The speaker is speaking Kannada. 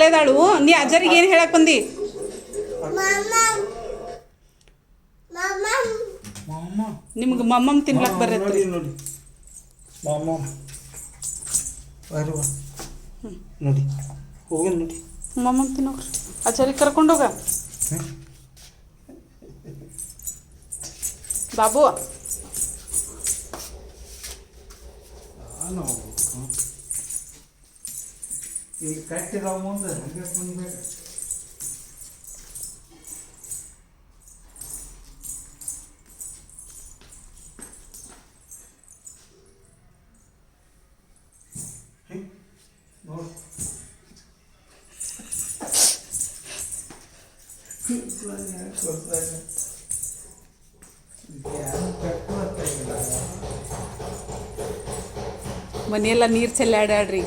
ಅಲ್ಲೇದಾಳು. ನೀ ಅಜ್ಜರಿಗೆ ಏನು ಹೇಳಕ್ ಬಂದಿ? ನಿಮ್ಗೆ ಮಮ್ಮಮ್ ತಿನ್ಲಕ್ ಬರತ್ರಿ. ನೋಡಿ ಮಮ್ಮಮ್ ಬರುವ ನೋಡಿ ಹೋಗಿ ನೋಡಿ ಮಮ್ಮಮ್ ತಿನ್ನೋಗ್ರಿ. ಅಜ್ಜರಿಗೆ ಕರ್ಕೊಂಡೋಗ ಬಾಬು. ಈಗ ಕಟ್ಟಿರೋ ಮುಂದೆ ಹಂಗೆ ಬಂದ್ಬೇಕು. ನೋಡಿ ಮನೆಯೆಲ್ಲ ನೀರು ಚೆಲ್ಲಾಡ್ಯಾಡ್ರಿ.